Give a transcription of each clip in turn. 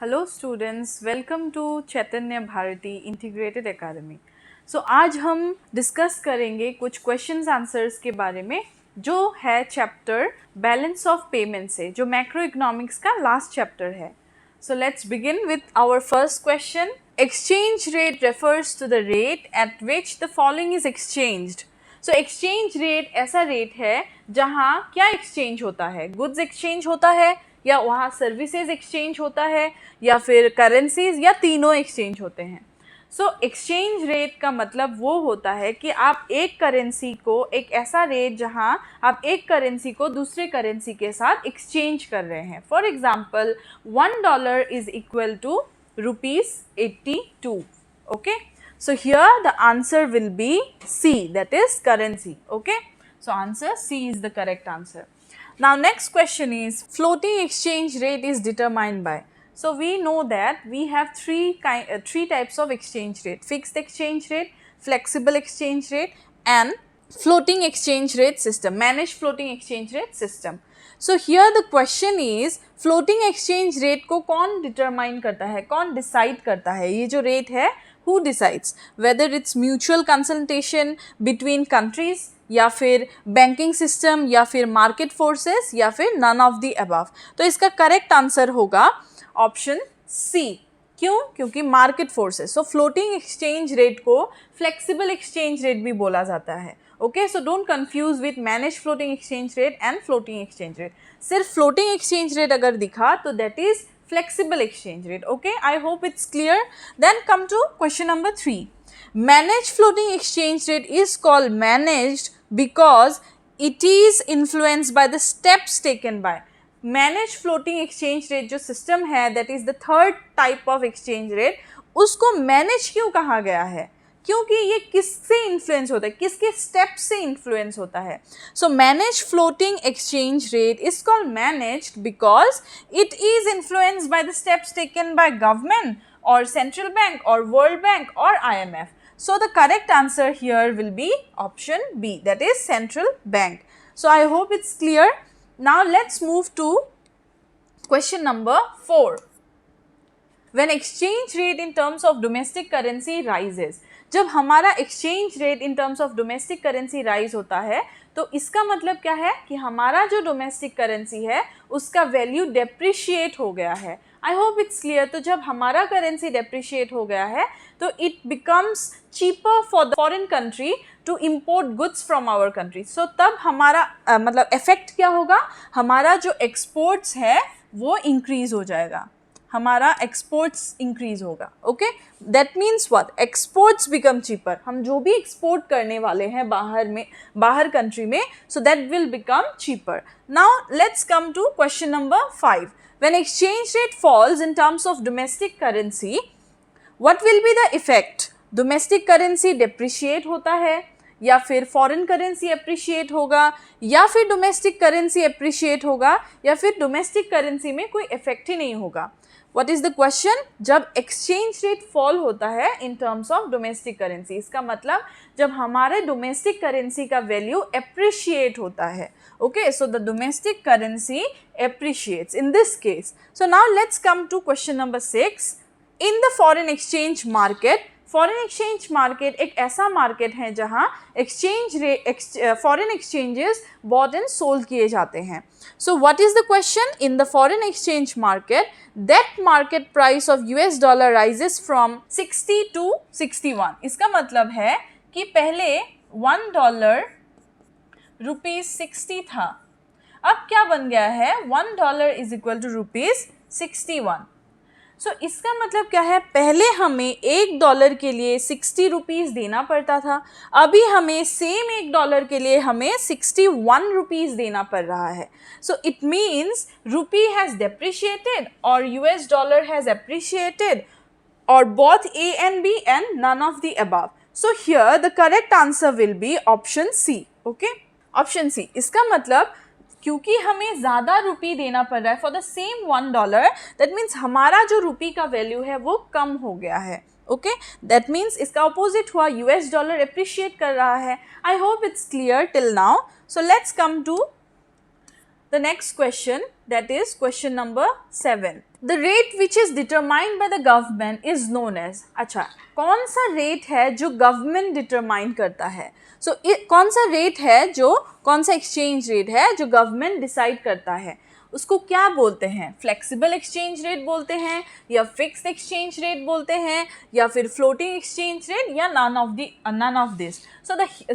Hello students, welcome to Chaitanya Bharati integrated academy. आज हम discuss करेंगे कुछ क्वेश्चंस आंसर्स के बारे में जो है चैप्टर बैलेंस ऑफ पेमेंट से, जो मैक्रो इकोनॉमिक्स का लास्ट चैप्टर है। So let's begin with our first question. Exchange rate refers to the rate at which the following is exchanged. सो एक्सचेंज रेट ऐसा रेट है जहाँ क्या एक्सचेंज होता है, गुड्स एक्सचेंज होता है या वहाँ सर्विसेज एक्सचेंज होता है या फिर करेंसीज या तीनों एक्सचेंज होते हैं। एक्सचेंज रेट का मतलब वो होता है कि आप एक करेंसी को, एक ऐसा रेट जहाँ आप एक करेंसी को दूसरे करेंसी के साथ एक्सचेंज कर रहे हैं। For example $1 is equal to ₹82। Okay, so here the answer will be C, that is currency. Okay, so answer C is the correct answer. Now next question is floating exchange rate is determined by. So we know that we have three types of exchange rate: fixed exchange rate, flexible exchange rate and floating exchange rate system, managed floating exchange rate system. So here the question is floating exchange rate को कौन determine करता है, कौन decide करता है? ये जो rate है, who decides? Whether it's mutual consultation between countries या फिर बैंकिंग सिस्टम या फिर मार्केट फोर्सेस या फिर नन ऑफ द अबव। तो इसका करेक्ट आंसर होगा ऑप्शन सी। क्यों? क्योंकि मार्केट फोर्सेस। सो फ्लोटिंग एक्सचेंज रेट को फ्लेक्सिबल एक्सचेंज रेट भी बोला जाता है। Okay, so don't confuse with manage floating exchange rate and floating exchange rate. सिर्फ फ्लोटिंग एक्सचेंज रेट अगर दिखा तो that is flexible exchange rate. Okay, I hope it's clear. Then come to question number 3. Managed floating exchange rate is called managed because it is influenced by the steps taken by. Managed floating exchange rate जो system है, that is the third type of exchange rate, उसको manage क्यों कहा गया है? क्योंकि ये किससे इन्फ्लुएंस होता है, किसके स्टेप से इन्फ्लुएंस होता है। So manage floating exchange rate is called managed because it is influenced by the steps taken by government और सेंट्रल बैंक और वर्ल्ड बैंक और IMF. So the correct answer here will be option B, that is central bank. So I hope it's clear. Now let's move to question number 4. When exchange rate in terms of domestic currency rises, जब हमारा exchange rate in terms of domestic currency rise होता है तो इसका मतलब क्या है कि हमारा जो डोमेस्टिक करेंसी है उसका वैल्यू डेप्रिशिएट हो गया है। I hope it's clear. तो जब हमारा करेंसी डेप्रिशिएट हो गया है तो it becomes cheaper for the foreign country to import goods from our country. So तब हमारा मतलब इफेक्ट क्या होगा, हमारा जो एक्सपोर्ट्स है वो इंक्रीज हो जाएगा, हमारा एक्सपोर्ट्स इंक्रीज होगा। Okay, that means what? Exports become cheaper. हम जो भी एक्सपोर्ट करने वाले हैं बाहर कंट्री में, so that will become cheaper. Now let's come to question number 5. When exchange rate falls in terms of domestic currency, what will be the effect? Domestic currency depreciate होता है या फिर फॉरेन करेंसी अप्रिशिएट होगा या फिर domestic currency appreciate होगा या फिर डोमेस्टिक करेंसी में कोई इफेक्ट ही नहीं होगा। What is the question? जब एक्सचेंज रेट फॉल होता है in terms of domestic currency, इसका मतलब जब हमारे डोमेस्टिक करेंसी का वैल्यू एप्रिशिएट होता है। Okay, so the domestic currency appreciates in this case. So now let's come to question number 6. In the foreign exchange market, foreign exchange market एक ऐसा market है जहां foreign exchanges bought and sold किए जाते हैं। So what is the question? In the foreign exchange market that market price of $, rises from 60 to 61. इसका मतलब है कि पहले $1 ₹60 था, अब क्या बन गया है? $1 इज इक्वल टू ₹61. सो इसका मतलब क्या है? पहले हमें $1 के लिए 60 रुपीज़ देना पड़ता था, अभी हमें सेम $1 के लिए हमें 61 रुपीज़ देना पड़ रहा है। सो इट मीन्स रूपी हैज़ डेप्रिशिएटेड और $, हैज़ एप्रिशिएटेड और both A and B and none of the above. So here the correct answer will be option C. Okay, option C. इसका मतलब क्योंकि हमें ज़्यादा रुपी देना पड़ रहा है for the same $1, that means हमारा जो रुपी का वैल्यू है वो कम हो गया है। ओके, दैट मीन्स इसका अपोजिट हुआ, $, एप्रिशिएट कर रहा है। I hope it's clear till now. So let's come to the next question, that is question number 7. The rate which is determined by the government is known as, अच्छा कौन सा rate है जो government determine करता है? सो कौन सा rate है जो, कौन सा एक्सचेंज रेट है जो गवर्नमेंट डिसाइड करता है, उसको क्या बोलते हैं? फ्लेक्सिबल एक्सचेंज रेट बोलते हैं, या फिक्स्ड एक्सचेंज रेट बोलते हैं, या फिर फ्लोटिंग एक्सचेंज रेट, या none of this.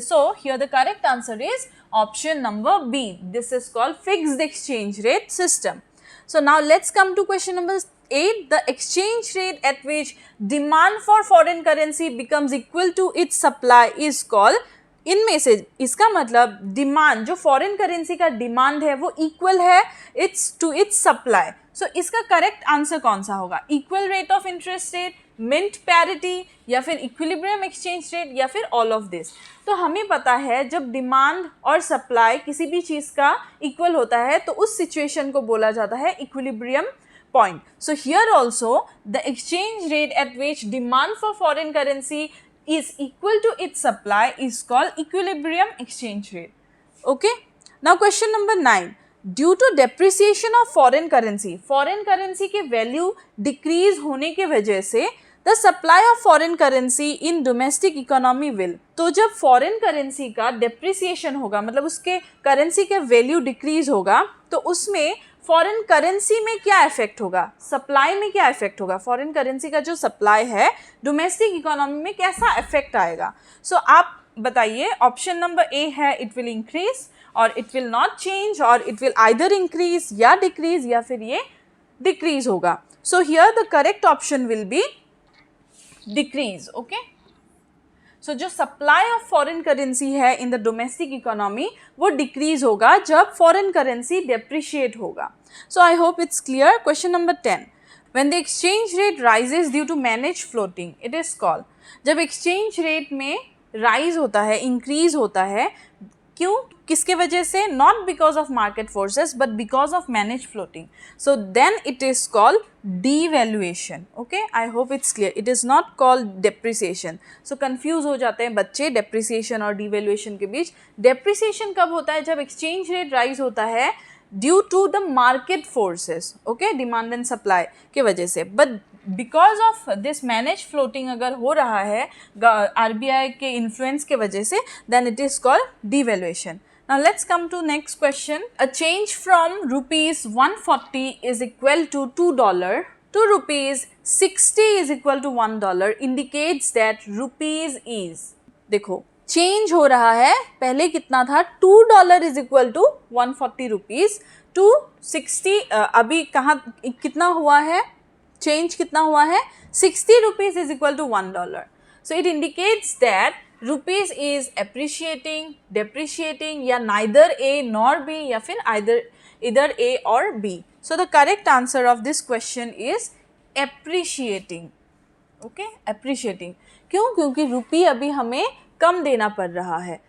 So here the correct answer is option number B. This is called fixed exchange rate system. So now let's come to question number 8. The exchange rate at which demand for foreign currency becomes equal to its supply is called, इनमें से इसका मतलब demand, जो foreign currency का demand है वो equal है it's supply. सो इसका करेक्ट आंसर कौन सा होगा? Equal rate of interest rate, mint parity, या फिर इक्विलिब्रियम एक्सचेंज रेट, या फिर ऑल ऑफ दिस. तो हमें पता है जब डिमांड और सप्लाई किसी भी चीज़ का इक्वल होता है तो उस सिचुएशन को बोला जाता है equilibrium point. So here also the exchange rate at which demand for foreign currency is equal to its supply is called equilibrium exchange rate. Okay. Now question number 9. Due to depreciation of foreign currency के value decrease होने के वजह से the supply of foreign currency in domestic economy will. तो जब foreign currency का depreciation होगा, मतलब उसके currency के value decrease होगा, तो उसमें फॉरेन करेंसी में क्या इफेक्ट होगा, सप्लाई में क्या इफेक्ट होगा, फॉरेन करेंसी का जो सप्लाई है डोमेस्टिक इकोनॉमी में कैसा इफेक्ट आएगा? सो आप बताइए. ऑप्शन नंबर ए है इट विल इंक्रीज, और इट विल नॉट चेंज, और इट विल आइदर इंक्रीज या डिक्रीज, या फिर ये डिक्रीज होगा. So here the correct option will be decrease. Okay. So जो सप्लाई ऑफ फॉरेन करेंसी है इन द डोमेस्टिक इकोनॉमी वो डिक्रीज होगा जब फॉरेन करेंसी डेप्रिशिएट होगा. So I hope it's clear. Question number 10. When the exchange rate rises due to manage floating it is called. जब exchange rate में rise होता है, increase होता है, क्यों, किसके वजह से? Not because of market forces but because of manage floating. So then it is called devaluation. Okay, I hope it's clear. It is not called depreciation. So confuse हो जाते हैं बच्चे depreciation और devaluation के बीच. depreciation कब होता है? जब exchange rate rise होता है due to the market forces. Okay, demand and supply के वजह से. But because of this managed floating अगर हो रहा है RBI के influence के वजह से, then it is called devaluation. Now let's come to next question. A change from rupees 140 is equal to $2 to rupees 60 is equal to $1 indicates that rupees is. देखो change हो रहा है, पहले कितना था? $2 is equal to 140 rupees to 60. अभी कहाँ कितना हुआ है? change कितना हुआ है? 60 rupees is equal to $1. So it indicates that rupees is appreciating, depreciating, या neither A nor B, या फिर either A or B. So the correct answer of this question is appreciating. Okay, appreciating. क्यों? क्योंकि रुपी अभी हमें कम देना पड़ रहा है.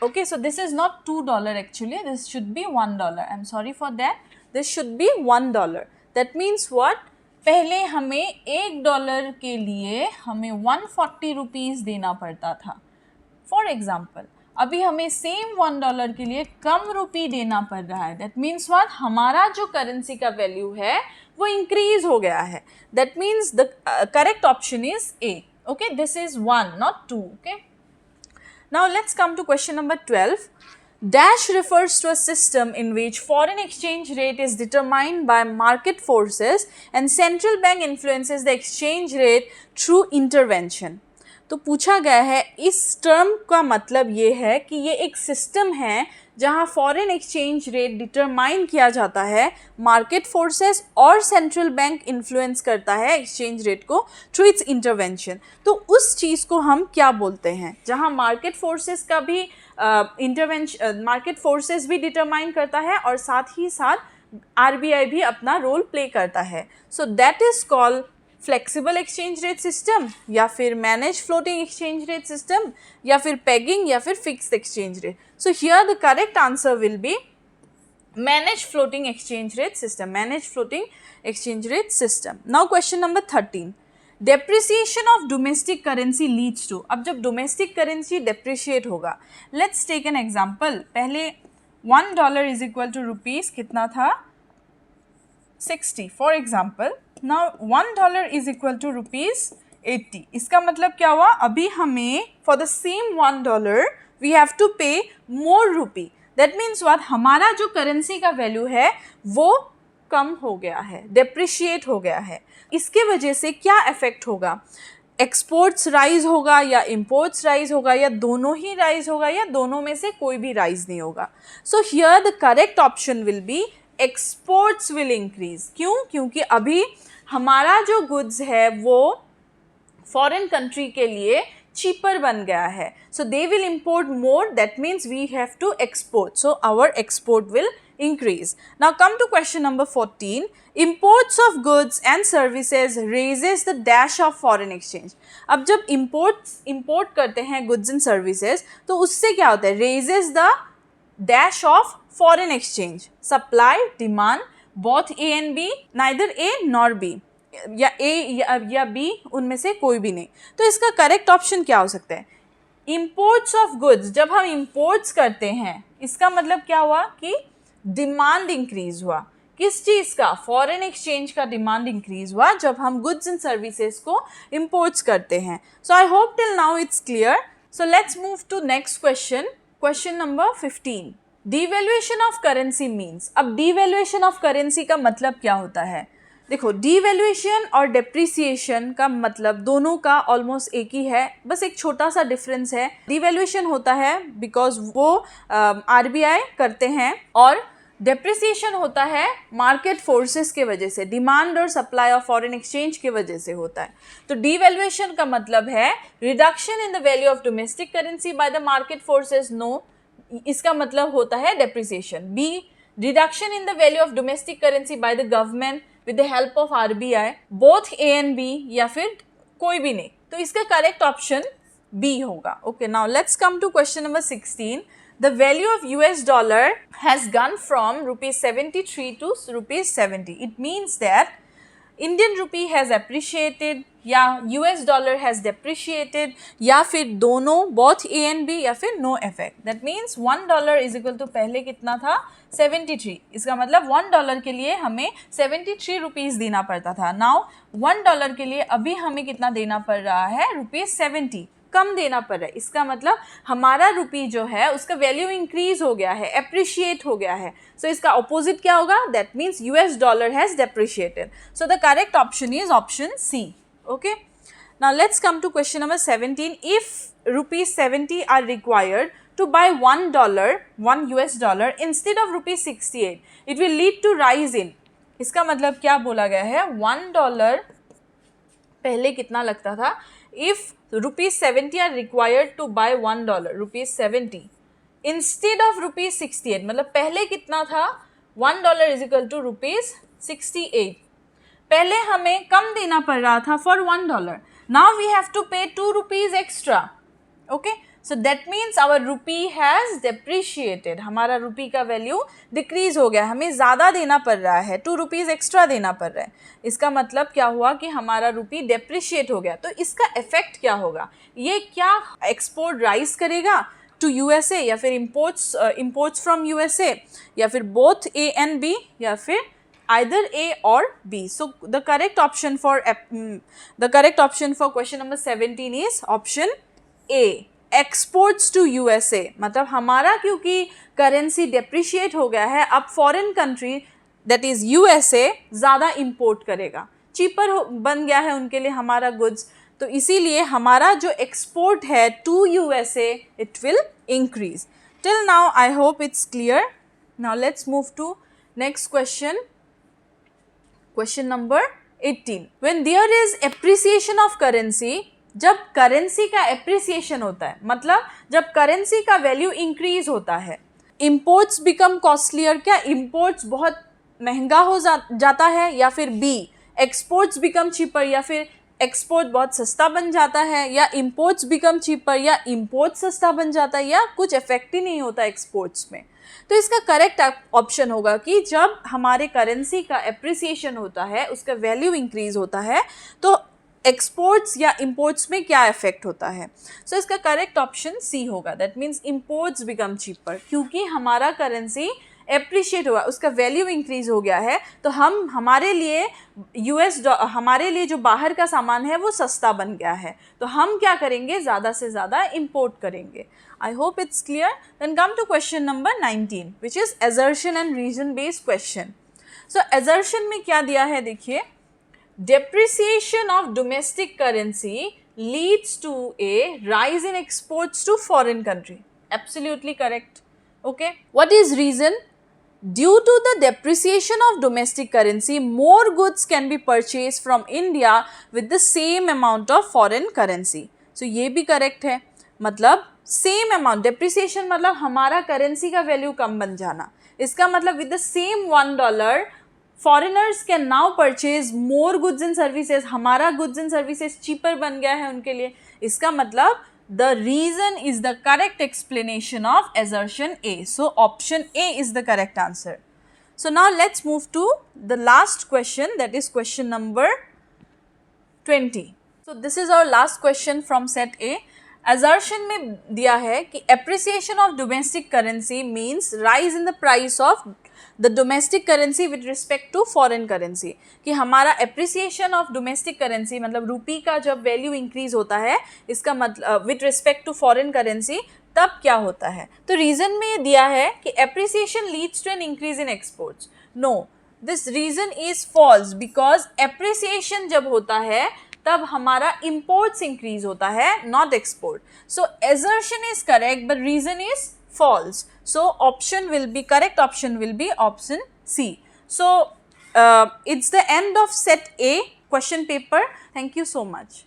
Okay, so this is not $2 actually. This should be $1. I'm sorry for that. This should be $1. That means what? पहले हमें $1 के लिए हमें 140 रुपीज़ देना पड़ता था. फॉर एग्जाम्पल अभी हमें सेम $1 के लिए कम रुपी देना पड़ रहा है. That means what? हमारा जो करेंसी का वैल्यू है वो इंक्रीज हो गया है. That means the correct option is A. Okay, this is 1 not 2. Okay, now let's come to question number 12. Dash refers to a system in which foreign exchange rate is determined by market forces and central bank influences the exchange rate through intervention. तो पूछा गया है इस term का मतलब ये है कि ये एक सिस्टम है जहाँ फॉरेन एक्सचेंज रेट डिटरमाइन किया जाता है, मार्केट फोर्सेस और सेंट्रल बैंक इन्फ्लुएंस करता है एक्सचेंज रेट को थ्रू इट्स इंटरवेंशन. तो उस चीज़ को हम क्या बोलते हैं? जहाँ मार्केट फोर्सेस का भी मार्केट फोर्सेस भी डिटरमाइन करता है और साथ ही साथ RBI भी अपना रोल प्ले करता है. So that is called flexible exchange rate system, या फिर manage floating exchange rate system, या फिर पेगिंग, या फिर fixed exchange rate. So here the correct answer will be manage floating exchange rate system. Manage floating exchange rate system. Now question number 13. Depreciation of domestic currency leads to. अब जब domestic currency depreciate होगा, let's take an example. पहले $1 is equal to rupees कितना था? 60 for example. Now $1 is equal to ₹80. इसका मतलब क्या हुआ, अभी हमें for the same $1 we have to pay more रूपी. दैट मीन्स व्हाट, हमारा जो करेंसी का वैल्यू है वो कम हो गया है, डेप्रिशिएट हो गया है. इसके वजह से क्या इफेक्ट होगा, एक्सपोर्ट्स राइज होगा या इंपोर्ट्स राइज होगा या दोनों ही राइज होगा या दोनों में से कोई भी राइज नहीं होगा. So here the correct option will B exports will increase. क्यों? क्योंकि अभी हमारा जो गुड्स है वो फॉरेन कंट्री के लिए cheaper बन गया है. So they will import more, that means we have to export. So our export will increase. Now come to question number 14. Imports of goods and services raises the dash of foreign exchange. अब जब import करते हैं goods and services तो उससे क्या होता है, raises the dash of foreign exchange. Supply, demand, both A and B, neither A nor B. या ए या बी, उनमें से कोई भी नहीं. तो इसका करेक्ट ऑप्शन क्या हो सकता है, इंपोर्ट्स ऑफ गुड्स. जब हम इंपोर्ट्स करते हैं इसका मतलब क्या हुआ कि डिमांड इंक्रीज हुआ. किस चीज़ का, फॉरेन एक्सचेंज का डिमांड इंक्रीज हुआ जब हम गुड्स एंड सर्विसेज को इंपोर्ट्स करते हैं. So I hope till now it's clear. So let's move to next question. Question number 15. Devaluation of currency means. अब डिवैल्यूएशन ऑफ करेंसी का मतलब क्या होता है, देखो डीवैल्यूएशन और डेप्रिसिएशन का मतलब दोनों का ऑलमोस्ट एक ही है, बस एक छोटा सा डिफरेंस है. डीवैल्यूएशन होता है बिकॉज वो आरबीआई करते हैं और डेप्रिसिएशन होता है मार्केट फोर्सेस के वजह से, डिमांड और सप्लाई ऑफ फॉरेन एक्सचेंज के वजह से होता है. तो डीवैल्यूएशन का मतलब है reduction in the value of domestic currency by the market forces. No, इसका मतलब होता है depreciation. B, reduction in the value of domestic currency by the government with the help of RBI, both A and B या फिर कोई भी नहीं. तो इसका करेक्ट ऑप्शन B होगा. Okay, now let's come to question number 16. The value of US dollar has gone from ₹73 to ₹70. It means that Indian rupee has appreciated या US dollar has depreciated या फिर दोनों, both A and B या फिर no effect. That means $1 is equal to पहले कितना था 73. इसका मतलब $1 के लिए हमें 73 रुपीज़ देना पड़ता था. नाउ $1 के लिए अभी हमें कितना देना पड़ रहा है, ₹70 कम देना पड़ रहा है. इसका मतलब हमारा रुपी जो है उसका वैल्यू इंक्रीज हो गया है, एप्रिशिएट हो गया है. सो इसका ऑपोजिट क्या होगा, that means US dollar has depreciated. So the correct option is option C. Okay, now let's come to question number 17. If ₹70 are required to buy $1 US dollar instead of ₹68, it will lead to rise in. इसका मतलब क्या बोला गया है, $1 पहले कितना लगता था, if ₹70 are required to buy $1, ₹70 instead of ₹68, मतलब पहले कितना था, $1 is equal to ₹68. पहले हमें कम देना पड़ रहा था for $1. Now we have to pay ₹2 extra. Okay, so that means our rupee has depreciated. हमारा रुपी का वैल्यू डिक्रीज हो गया, हमें ज़्यादा देना पड़ रहा है, ₹2 एक्स्ट्रा देना पड़ रहा है. इसका मतलब क्या हुआ कि हमारा रुपी डेप्रिशिएट हो गया. तो इसका इफेक्ट क्या होगा, ये क्या एक्सपोर्ट राइज करेगा टू USA या फिर इम्पोर्ट्स फ्रॉम USA या फिर बोथ A and B या फिर either A or B. So the correct option for question number 17 is option A, exports to USA. मतलब हमारा क्योंकि करेंसी डेप्रिशिएट हो गया है, अब foreign country that is USA ज़्यादा इंपोर्ट करेगा, चीपर बन गया है उनके लिए हमारा गुड्स. तो इसीलिए हमारा जो एक्सपोर्ट है to USA it will increase. Till now I hope it's clear. Now let's move to next question. Question number 18. When there is appreciation of currency, जब करेंसी का एप्रिसिएशन होता है, मतलब जब करेंसी का वैल्यू इंक्रीज होता है, इंपोर्ट्स बिकम कॉस्टलियर. क्या इंपोर्ट्स बहुत महंगा हो जाता है, या फिर बी एक्सपोर्ट्स बिकम चीपर, या फिर एक्सपोर्ट बहुत सस्ता बन जाता है, या इंपोर्ट्स बिकम चीपर या इंपोर्ट सस्ता बन जाता है, या कुछ इफेक्ट ही नहीं होता एक्सपोर्ट्स में. तो इसका करेक्ट ऑप्शन होगा कि जब हमारे करेंसी का एप्रिसिएशन होता है, उसका वैल्यू इंक्रीज होता है, तो एक्सपोर्ट्स या इंपोर्ट्स में क्या इफेक्ट होता है. सो इसका करेक्ट ऑप्शन सी होगा, that means imports become cheaper, क्योंकि हमारा करेंसी एप्रिशिएट हुआ, उसका वैल्यू इंक्रीज हो गया है, तो हमारे लिए हमारे लिए जो बाहर का सामान है वो सस्ता बन गया है, तो हम क्या करेंगे, ज़्यादा से ज़्यादा इम्पोर्ट करेंगे. I hope it's clear. Then come to question number 19 which is assertion and reason based question. So assertion में क्या दिया है देखिए, depreciation of domestic currency leads to a rise in exports to foreign country. Absolutely correct. Okay. What is reason? Due to the depreciation of domestic currency, more goods can be purchased from India with the same amount of foreign currency. So ये भी correct है. मतलब same amount, depreciation मतलब हमारा currency का value कम बन जाना. इसका मतलब with the same $1 foreigners can now purchase more goods and services, हमारा गुड्स एंड सर्विसेज चीपर बन गया है उनके लिए. इसका मतलब the reason is the correct explanation of assertion A. So option A is the correct answer. So now let's move to the last question, that is question number 20. So this is our last question from set A. assertion में दिया है कि appreciation of domestic currency means rise in the price of the domestic currency with respect to foreign currency, कि हमारा appreciation of domestic currency मतलब रूपी का जब वैल्यू इंक्रीज होता है, इसका मतलब with respect to foreign currency, तब क्या होता है. तो रीजन में ये दिया है कि appreciation leads to an increase in exports. No, this reason is false, because appreciation जब होता है तब हमारा इंपोर्ट्स इंक्रीज होता है, not export. So assertion is correct but reason is false. So option will be correct, option will be option C. So it's the end of set A question paper. Thank you so much.